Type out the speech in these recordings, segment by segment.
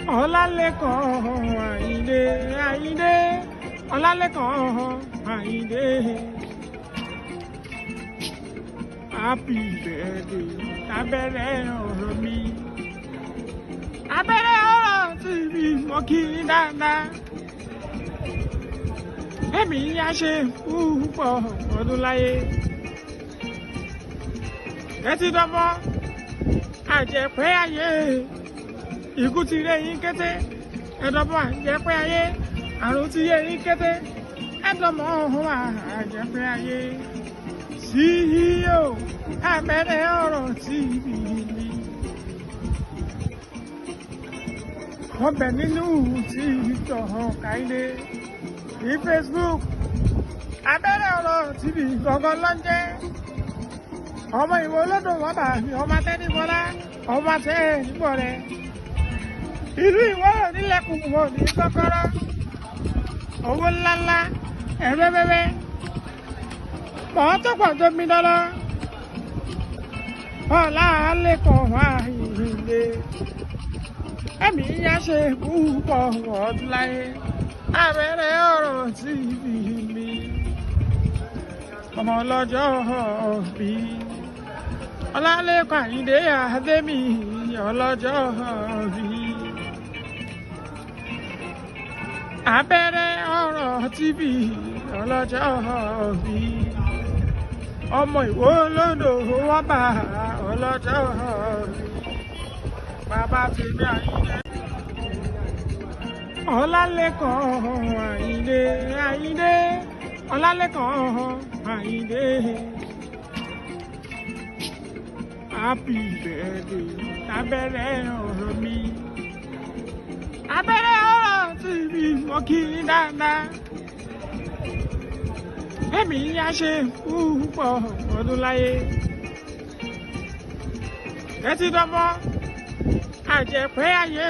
Ọlálékan Àyìndé Àyìndé Ọlálékan Àyìndé. Happy birthday abẹ́rẹ́ ọ̀rọ̀ mi. Abẹ́rẹ́ ọ̀rọ̀ tí mi mọ́ kí n dáadáa. Ẹ̀mí yá ṣe púpọ̀ ọdún láyé. Kẹ́tí dọ́bọ́ àjẹpẹ́ ayé. Ikú ti ré yín kété. Ẹ̀dọ́bọ̀ àjẹpẹ́ ayé. Àrùn ti yé yín kété. Ẹ̀dọ́mọ̀ ọ̀hún àjẹpẹ́ ayé. CEO abẹ́rẹ́ ọ̀rọ̀ TV ni. Ọbẹ̀ nínú TikTok Káyìndé ní Facebook. Abẹ́rẹ́ ọ̀rọ̀ TV gbọ̀ngàn lọ́jẹ́. Ọmọ ìwọ olódò wọn bà mí ọmọ tẹ́ni bọ́lá ọmọ tẹ́ ẹ̀ níbọ̀ rẹ̀. Ìlú Ìwọ́rọ̀ nílẹ̀kùn wọn ní kọ́kọ́rọ́. Owó ńláńlá ẹ̀rẹ́bẹ́bẹ́. Mọ̀ tó pọ̀ tó mi dọ́lọ́. Ọlálékan Àyìndé. Ẹ̀mí yá ṣe púpọ̀ ọdún láyé. Abẹ́rẹ́ ọ̀rọ̀ TV mi. Ọmọ ọlọ́jọ́ bí. Ọlálékan Àyìndé Adémi ọlọ́jọ́ bí. Abẹ́rẹ́ ọ̀rọ̀ TV ọlọ́jọ́ bí. Ọmọ Ìwó lódò wọ́n bá ọlọ́jọ́ bí. Bàbá tèmi Àyìndé. Ọlálékan Àyìndé Àyìndé Ọlálékan Àyìndé. Happy birthday abẹ́rẹ́ ọ̀rọ̀ mi. Abẹ́rẹ́ ọ̀rọ̀ tí mi mọ́ kí n dáadáa. Ẹ̀mí yá ṣe púpọ̀ ọdún láyé. Kẹ́tí dọ́bọ́ àjẹpẹ́ ayé.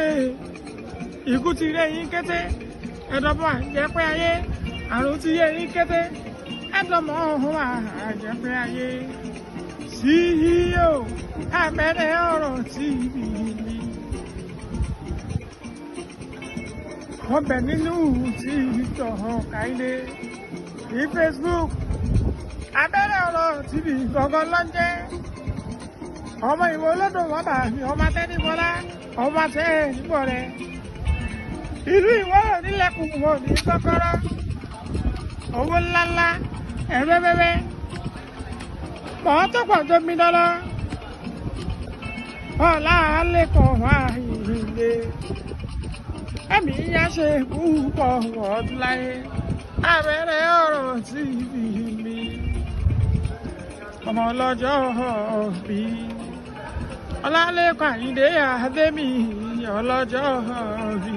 Ikú ti ré yín kété. Ẹ̀dọ́bọ̀ àjẹpẹ́ ayé. Àrùn ti yé yín kété. Ẹ̀dọ́mọ̀ ọ̀hún àjẹpẹ́ ayé. CEO abẹ́rẹ́ ọ̀rọ̀ TV ni. Ọbẹ̀ nínú TikTok Káyìndé ní Facebook. Abẹ́rẹ́ ọ̀rọ̀ TV gbọ̀ngàn lọ́jẹ́. Ọmọ ìwọ olódò wọn bà mí ọmọ tẹ́ni bọ́lá ọmọ tẹ́ ẹ̀ níbọ̀ rẹ̀. Ìlú Ìwọ́rọ̀ nílẹ̀kùn wọn ní kọ́kọ́rọ́. Owó ńláńlá ẹ̀rẹ́bẹ́bẹ́. Mọ̀ tó pọ̀ tó mi dọ́lọ́. Ọlálékan Àyìndé. Ẹ̀mí yá ṣe púpọ̀ ọdún láyé. Abẹ́rẹ́ ọ̀rọ̀ TV mi. Ọmọ ọlọ́jọ́ bí. Ọlálékan Àyìndé Adémi ọlọ́jọ́ bí.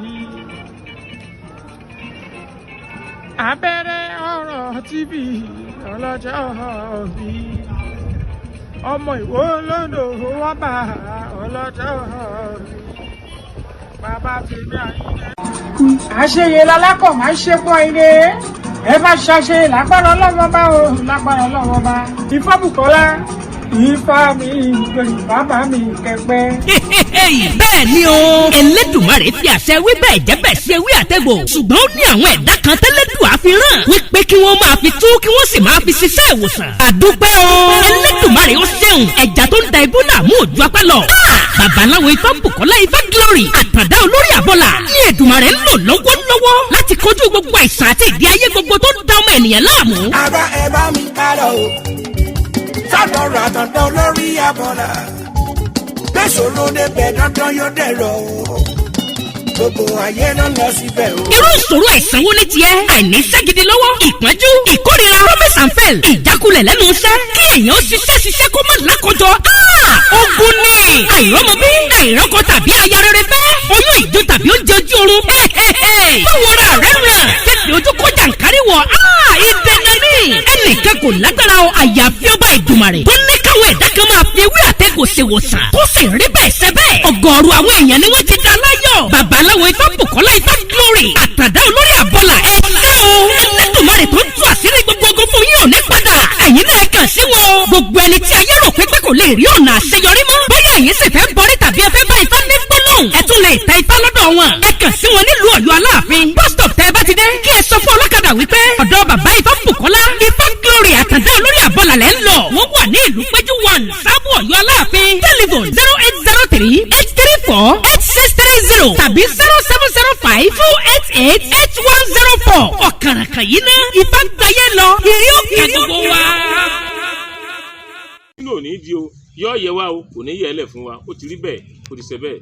Abẹ́rẹ́ ọ̀rọ̀ TV ọlọ́jọ́ bí. Ọmọ Ìwó lódò wọ́n bá ọlọ́jọ́ bí. Bàbá tèmi Àyìndé. Àṣeyẹ lálákọ̀ máa ń ṣe fún Àyìndé. Ẹ bá ṣàṣe lágbára Ọlọ́run bá o lágbára Ọlọ́run bá. Ifábùkọ́lá Ifá mi gbẹ̀yìn bàbá mi kẹgbẹ́. Bẹ́ẹ̀ ni o Ẹlẹ́dùmarè fi àṣẹ wí bẹ́ẹ̀ jẹ́ bẹ́ẹ̀ sí ewé àtẹ̀gbò ṣùgbọ́n ó ní àwọn ẹ̀dá kan tẹ́lẹ́dùà fi rán wípé kí wọ́n máa fi tú kí wọ́n sì máa fi ṣiṣẹ́ ìwòsàn. Àdúpẹ́ o Ẹlẹ́dùmarè ó ṣeun ẹja tó ń da ibú dààmú òjò apá lọ. Babaláwo Ifábùkọ́lá Ifá Glory àtàndá olórí àbọ̀là ní Èdùmarè ń lò lọ́wọ́lọ́wọ́ láti kojú gbogbo àìsàn àti ìdí ayé gbogbo tó ń da ọmọ ènìyàn láàmú. Àbá ẹ bá mi ká lọ o sọ́dọ̀ àtàndá olórí àbọ̀là bẹ́sọ̀rọ̀ débẹ̀ dandan yóò dẹ̀rọ̀ o. Gbogbo ayé ló lọ síbẹ̀ o. Irú ìṣòro àìsàn wo ni tiẹ̀? Àìní iṣẹ́ gidi lọ́wọ́, ìpọ́njú, ìkórira, promise and fail, ìjákulẹ̀ lẹ́nu iṣẹ́, kí èèyàn ṣiṣẹ́ kó má lákọjọ. Ogun ni àìrọ́mọbí, àìrọ́kọ tàbí aya rere fẹ́, oyún ìjó tàbí oúnjẹ ojú oorun. Báwo ra rẹ̀ ràn? Kéde ojú kọjá nkárì wọ̀. Ìdènà ni ẹnìkan kò lágbára o àyàfi ọba Èdùmàrè tó ní káwọn ẹ̀dá kan máa fi ewé àtẹ̀gò ṣèwòsàn tó sì rí bẹ́ẹ̀ ṣe bẹ́ẹ̀. Ọ̀gọ̀ọ̀rọ̀ àwọn èèyàn ni wọ́n ti dá láyọ̀. Babaláwo Ifábùkọ́lá Ifá Glory àtàndá olórí àbọ̀là ẹ̀ ṣé o. Ẹlẹ́dùmarè tó ń tú àṣírí gbogbo ogun fún yín ò ní padà. Ẹ̀yin náà kàn sí wọn. Gbogbo ẹni tí ayé rò pé kò lè rí ọ̀nà àṣeyọrí mọ́. Bóyá ẹ̀yin sì fẹ́ borí tàbí ẹ fẹ́ bá Ifá ní gbólóhùn lóhùn ẹ tún lè ta ipá lọ́dọ̀ wọn ẹ kàn sí wọn nílùú Ọ̀yọ́ Aláàfin bus stop tẹ́ bá ti dé kí ẹ sọ fún ọlọ́kadà wípé ọ̀dọ̀ bàbá Ifá Bùkọ́lá Ifá Glory Àtàndá olórí àbọ̀làlẹ̀ ń lọ wọ́n wà ní ìlú péjú 1 sábò Ọ̀yọ́ Aláàfin telephone 0803-834-8630 tàbí 0705-288-8104 ọ̀kàràkà yìí ná Ifá gbáyé lọ ìrí òkè gbogbo wa. nínú òní di o yọ yẹ wa o kò ní yẹ ẹ lẹ fún wa ó ti rí bẹ́ẹ̀ ó ti ṣe bẹ́ẹ̀.